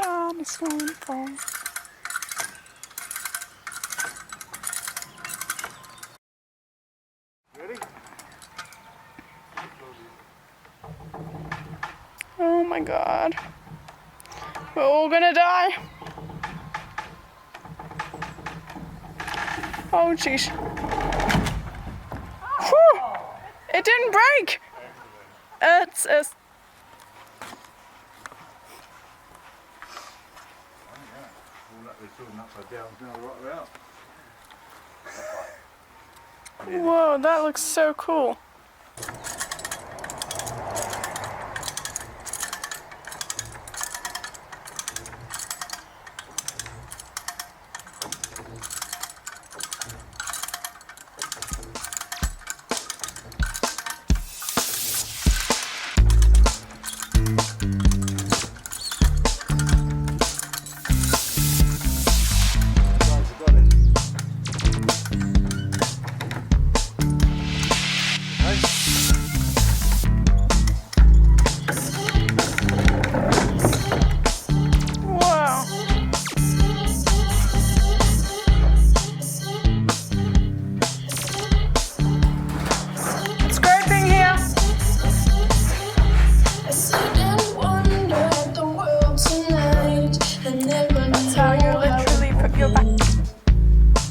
God, it's going to fall. Ready? Oh my God. We're all gonna die. Oh jeez. Whew. It didn't break. It's whoa, that looks so cool.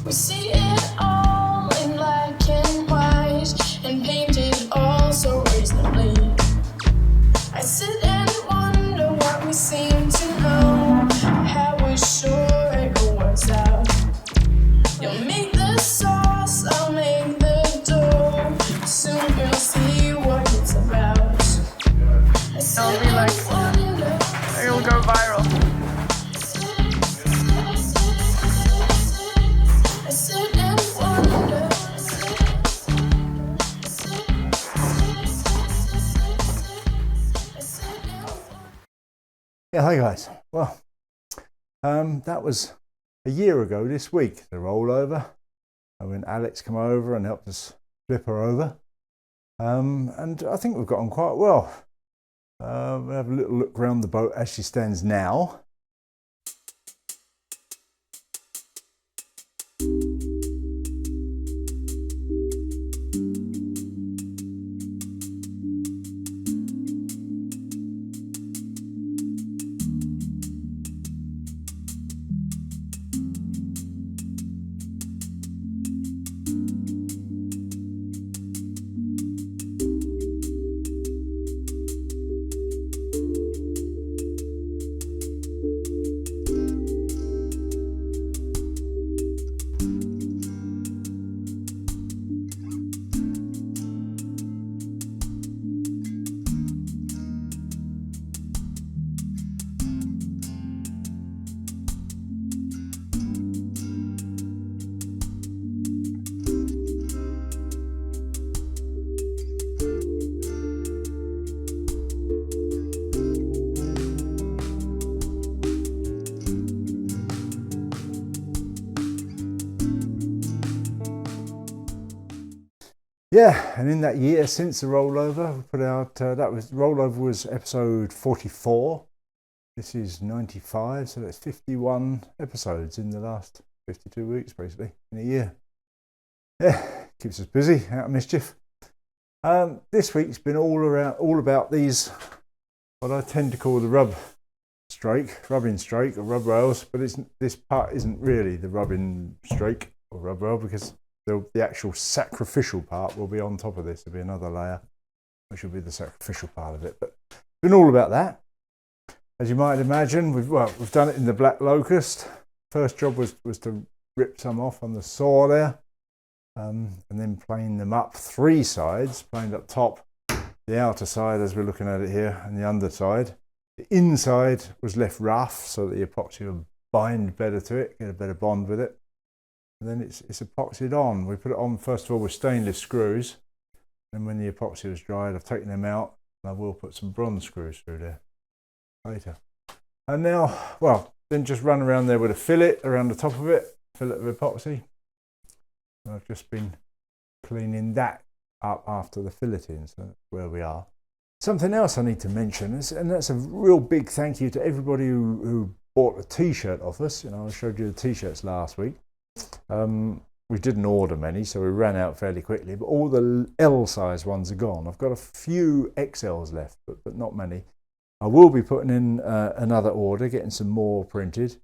We see it all in black and white and painted all so reasonably. I sit and wonder what we seem to know, how we're sure it all works out. You'll make the sauce, I'll make the dough. Soon we'll see what it's about. It'll be like, it'll go viral. Yeah, hi guys. Well, that was a year ago this week, the rollover, when Alex came over and helped us flip her over. And I think we've got on quite well. We'll have a little look around the boat as she stands now. Yeah, and in that year since the rollover, we put out, rollover was episode 44. This is 95, so that's 51 episodes in the last 52 weeks, basically, in a year. Yeah, keeps us busy, out of mischief. This week's been all about these, what I tend to call the rubbing strake or rub rails, but this part isn't really the rubbing strake or rub rail, because the actual sacrificial part will be on top of this. There'll be another layer, which will be the sacrificial part of it. But it's been all about that. As you might imagine, we've done it in the black locust. First job was to rip some off on the saw there, and then plane them up 3 sides, planed up top, the outer side as we're looking at it here, and the underside. The inside was left rough so that the epoxy would bind better to it, get a better bond with it. And then it's epoxied on. We put it on first of all with stainless screws. And when the epoxy was dried, I've taken them out, and I will put some bronze screws through there later. And now, well, then just run around there with a fillet around the top of it, fillet of epoxy. And I've just been cleaning that up after the filleting, so that's where we are. Something else I need to mention, and that's a real big thank you to everybody who bought a t-shirt off us. I showed you the t-shirts last week. We didn't order many, so we ran out fairly quickly, but all the L size ones are gone. I've got a few XLs left, but not many. I will be putting in another order, getting some more printed,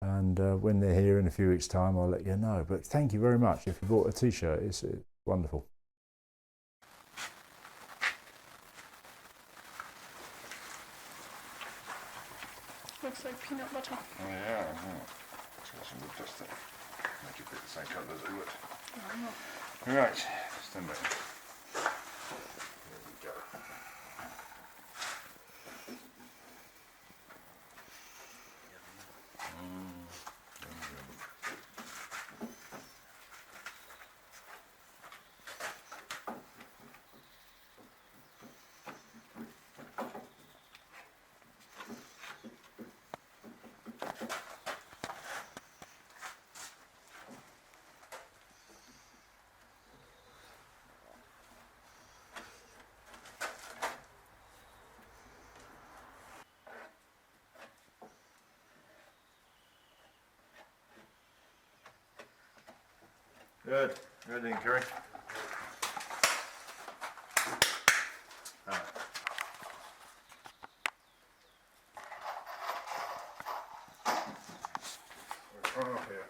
and when they're here in a few weeks' time, I'll let you know. But thank you very much if you bought a t-shirt. It's wonderful. Looks like peanut butter. Oh yeah, it's got some wood dust there. Make it the same colour as it would. Right, stand by. There we go. Good. Good in, Kerry. Right up here.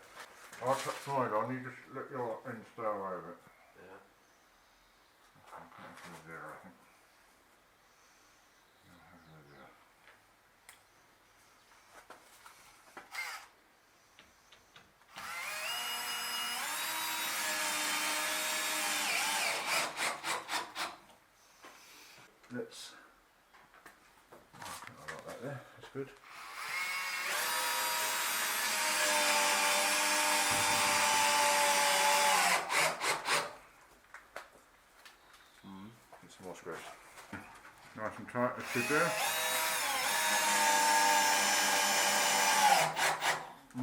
I'll put side on, you just let your end stay over it. Yeah. There, I think. Let's. I like that there. That's good. Get some more screws. Nice and tight. That's good there.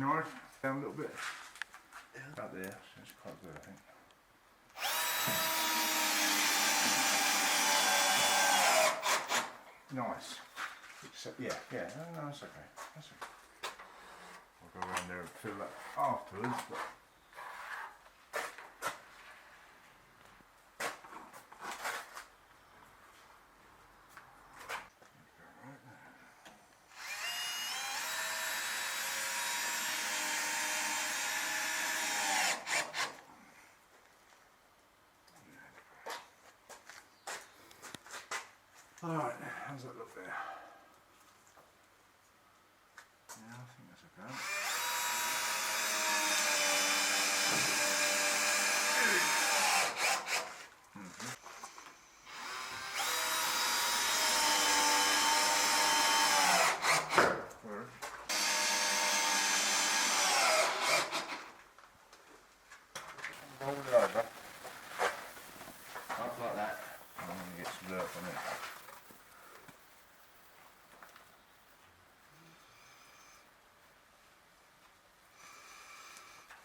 Nice. Down a little bit. Up there. So it's quite good, I think. Nice. Except, yeah, no, that's okay. That's okay. I'll go around there and fill that afterwards. But alright, how's that look there? Yeah, I think that's okay. Roll it over. Up like that. I'm going to get some dirt on it.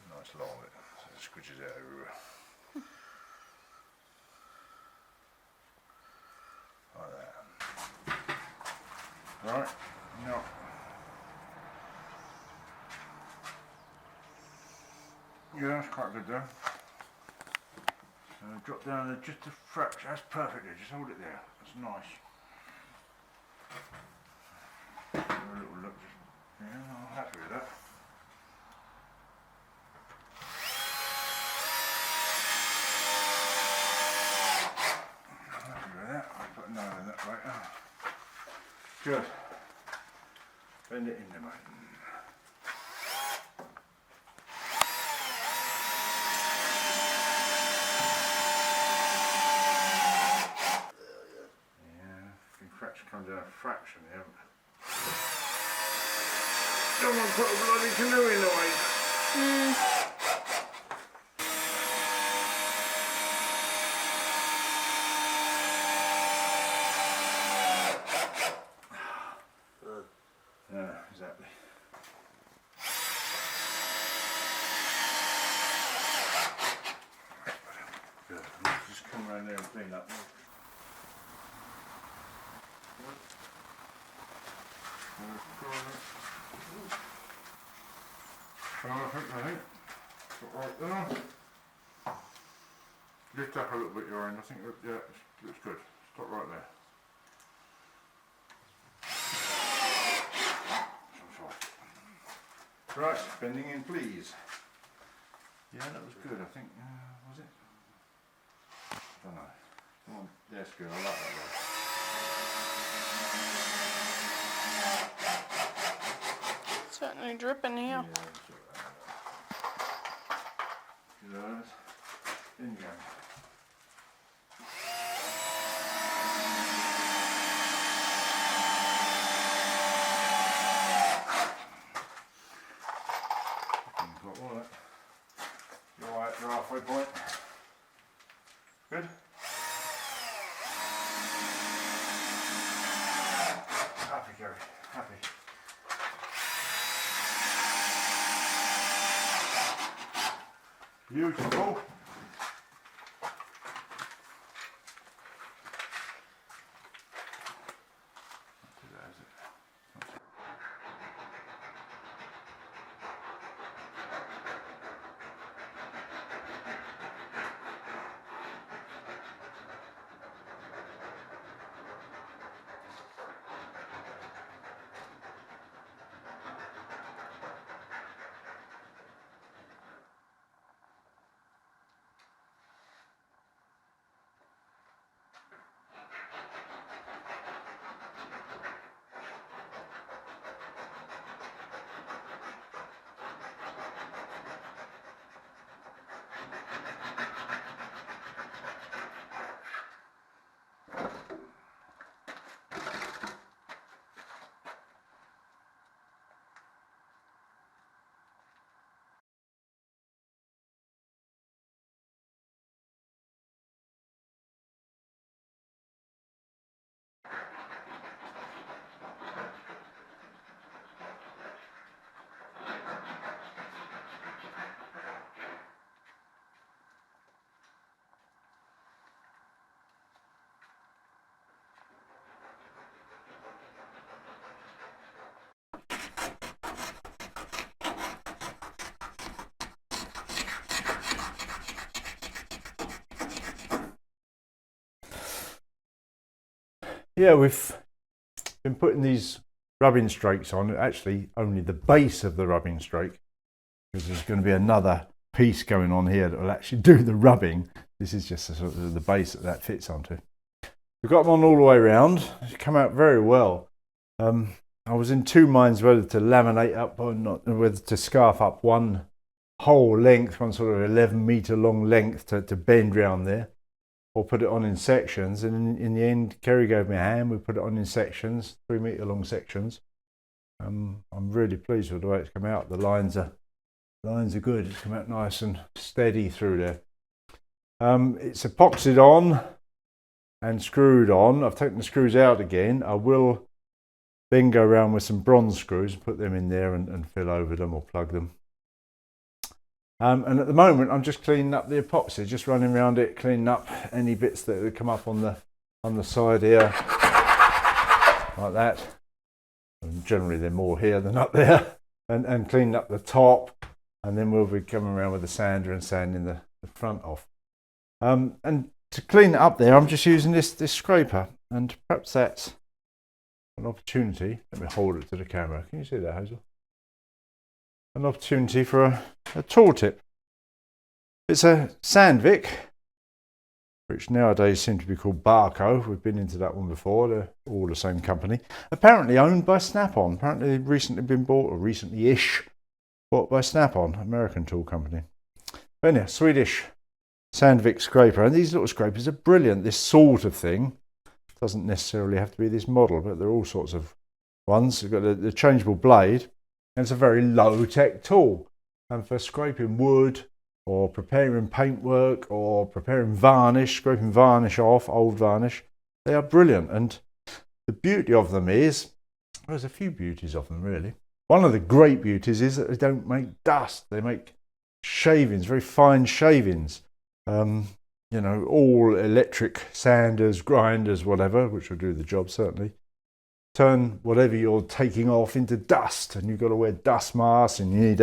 Nice lot of it, so it squidges out everywhere. Like that. Right, now. Yeah, that's quite good there. So drop down there just a fraction, that's perfect there, just hold it there, that's nice. Have a little look, just, yeah, I'm happy with that. Right. Good. Bend it in there, mate. Yeah, fraction come down a fraction there. Someone put a bloody canoe in the way. Yeah, exactly. Good. Just come around there and clean up. Right. I think. Right there. Lift up a little bit your end, I think, yeah, it looks good. Stop right there. Right, bending in please. Yeah, that was good, I think, was it? I don't know. Come on, that's good, I like that one. Certainly dripping here. Yeah, good. In you go. You're alright, you're halfway point. Good. Happy, Gary, happy. Beautiful. Yeah, we've been putting these rubbing strakes on, actually only the base of the rubbing strake, because there's going to be another piece going on here that will actually do the rubbing. This is just sort of the base that fits onto. We've got them on all the way around. It's come out very well. I was in two minds whether to laminate up or not, whether to scarf up one whole length, one sort of 11-metre long length to bend round there, or put it on in sections. And in the end, Kerry gave me a hand. We put it on in sections, 3-metre long sections. I'm really pleased with the way it's come out. The lines are good. It's come out nice and steady through there. It's epoxied on and screwed on. I've taken the screws out again. I will then go around with some bronze screws, put them in there and fill over them or plug them. And at the moment, I'm just cleaning up the epoxy, just running around it, cleaning up any bits that would come up on the side here, like that. And generally, they're more here than up there, and cleaning up the top, and then we'll be coming around with the sander and sanding the front off. And to clean it up there, I'm just using this scraper, and perhaps that's an opportunity. Let me hold it to the camera. Can you see that, Hazel? An opportunity for a tool tip. It's a Sandvik, which nowadays seem to be called Barco. We've been into that one before. They're all the same company. Apparently owned by Snap-on. Apparently they've recently been bought, or recently-ish, bought by Snap-on, American tool company. But anyway, Swedish Sandvik scraper. And these little scrapers are brilliant. This sort of thing doesn't necessarily have to be this model, but there are all sorts of ones. You've got the changeable blade. And it's a very low-tech tool, and for scraping wood or preparing paintwork or preparing varnish, scraping varnish off, old varnish, they are brilliant. And the beauty of them is, well, there's a few beauties of them really. One of the great beauties is that they don't make dust. They make shavings, very fine shavings. You know, all electric sanders, grinders, whatever, which will do the job certainly, turn whatever you're taking off into dust, and you've got to wear dust masks, and you need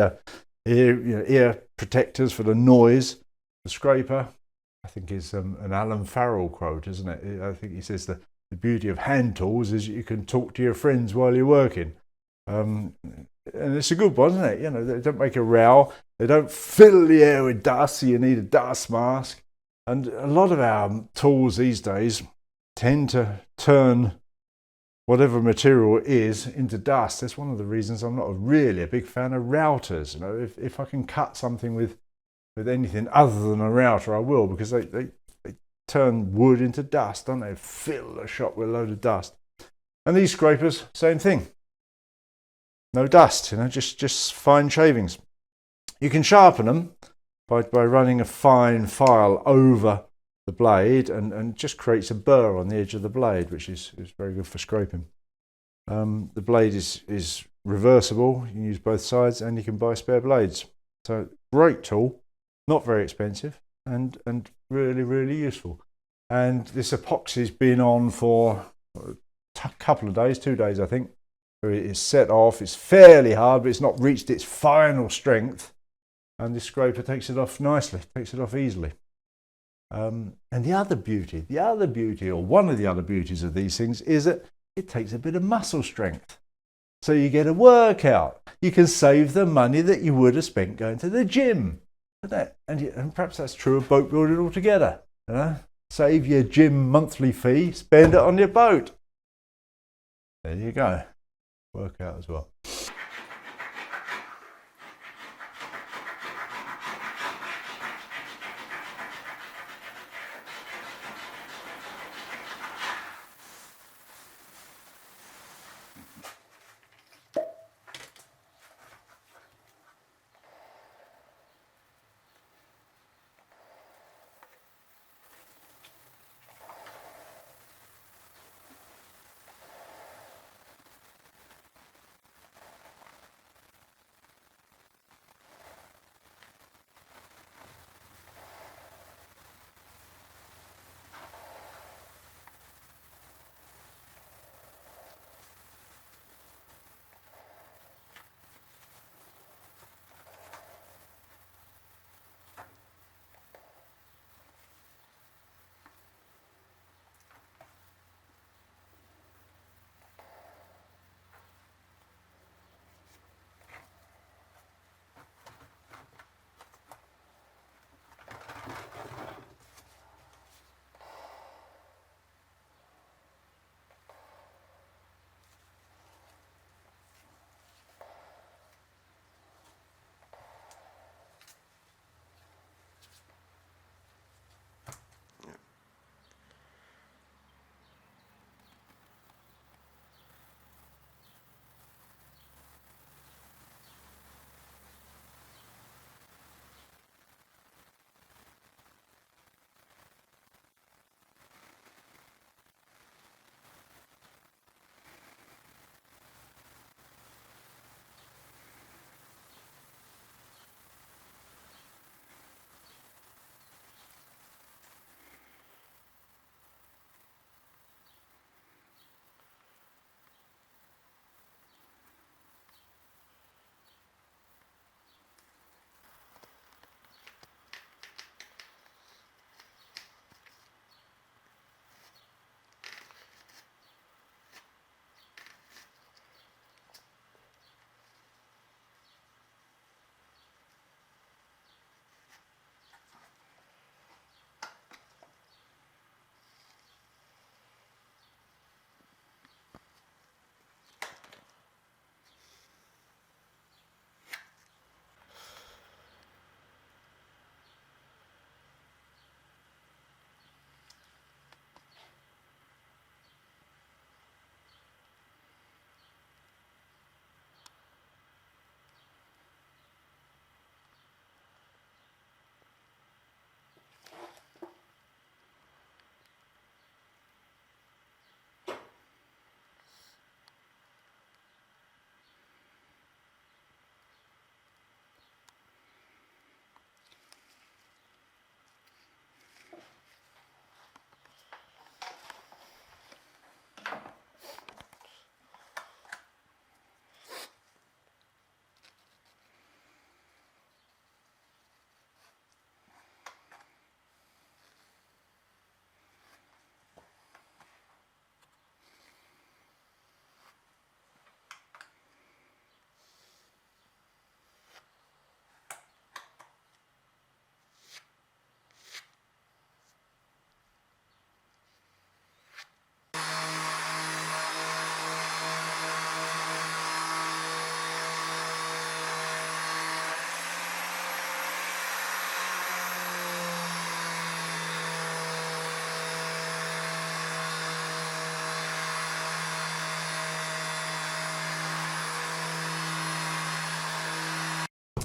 ear protectors for the noise. The scraper, I think, is an Alan Farrell quote, isn't it? I think he says the beauty of hand tools is you can talk to your friends while you're working. And it's a good one, isn't it? You know, they don't make a row. They don't fill the air with dust, so you need a dust mask. And a lot of our tools these days tend to turn whatever material it is into dust. That's one of the reasons I'm not really a big fan of routers. You know, if I can cut something with anything other than a router, I will, because they turn wood into dust, don't they? Fill the shop with a load of dust. And these scrapers, same thing. No dust, you know, just fine shavings. You can sharpen them by running a fine file over the blade, and just creates a burr on the edge of the blade, which is very good for scraping. The blade is reversible. You can use both sides, and you can buy spare blades. So great tool, not very expensive, and really, really useful. And this epoxy's been on for a couple of days, 2 days I think. It's set off, it's fairly hard, but it's not reached its final strength. And this scraper takes it off nicely, takes it off easily. And the other beauty, or one of the other beauties of these things, is that it takes a bit of muscle strength. So you get a workout. You can save the money that you would have spent going to the gym. And perhaps that's true of boat building altogether. You know? Save your gym monthly fee, spend it on your boat. There you go. Workout as well.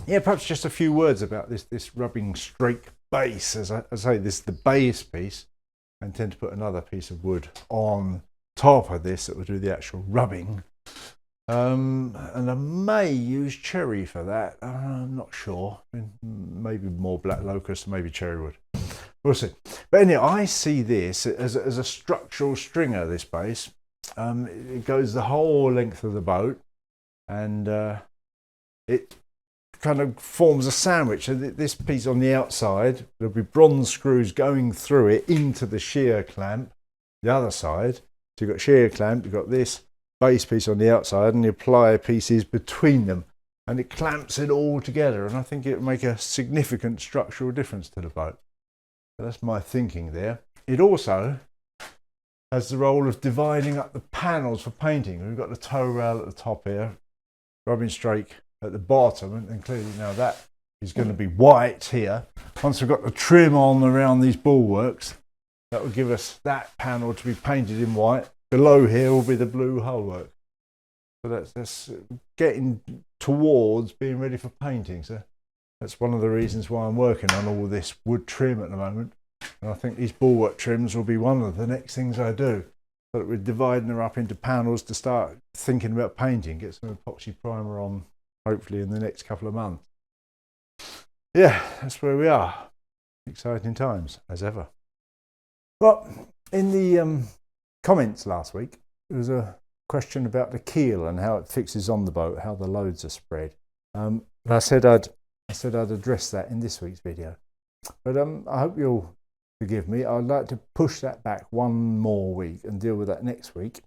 yeah, perhaps just a few words about this rubbing strake base. As I say, this is the base piece. I intend to put another piece of wood on top of this that will do the actual rubbing. And I may use cherry for that. I'm not sure. Maybe more black locust, maybe cherry wood. We'll see. But anyway, I see this as a structural stringer, this base. It goes the whole length of the boat, and it kind of forms a sandwich. So this piece on the outside, there'll be bronze screws going through it into the shear clamp, the other side. So you've got shear clamp, you've got this base piece on the outside, and the plier pieces between them, and it clamps it all together, and I think it will make a significant structural difference to the boat. So that's my thinking there. It also has the role of dividing up the panels for painting. We've got the tow rail at the top here, rubbing strake at the bottom, and clearly now that is going to be white here. Once we've got the trim on around these bulwarks, that will give us that panel to be painted in white. Below here will be the blue hullwork. So that's getting towards being ready for painting. So that's one of the reasons why I'm working on all this wood trim at the moment. And I think these bulwark trims will be one of the next things I do. So that we're dividing them up into panels to start thinking about painting, get some epoxy primer on hopefully in the next couple of months. Yeah, that's where we are. Exciting times, as ever. Well, in the comments last week, there was a question about the keel and how it fixes on the boat, how the loads are spread. And I said I'd address that in this week's video. But I hope you'll forgive me. I'd like to push that back one more week and deal with that next week.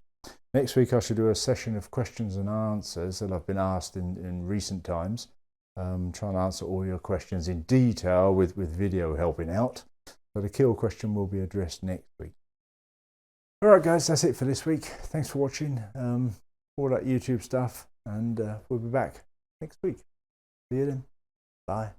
Next week I should do a session of questions and answers that I've been asked in recent times. Trying to answer all your questions in detail with video helping out. So the keel question will be addressed next week. Alright guys, that's it for this week. Thanks for watching all that YouTube stuff, and we'll be back next week. See you then. Bye.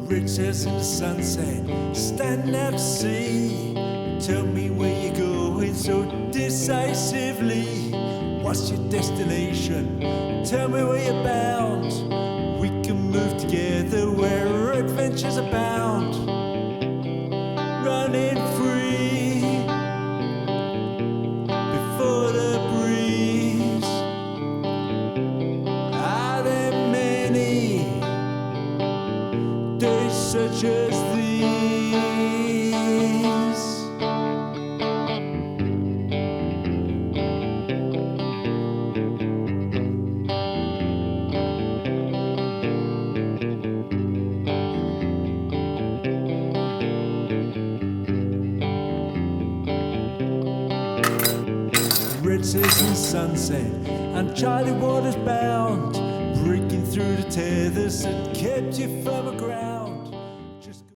Riches in the sunset, standing out to sea. Tell me where you're going so decisively. What's your destination? Tell me where you're bound. We can move together where adventures abound. Running free before the breeze. Are there many days such as these? Riches and sunset, uncharted waters bound, breaking through the tethers that kept you from the ground.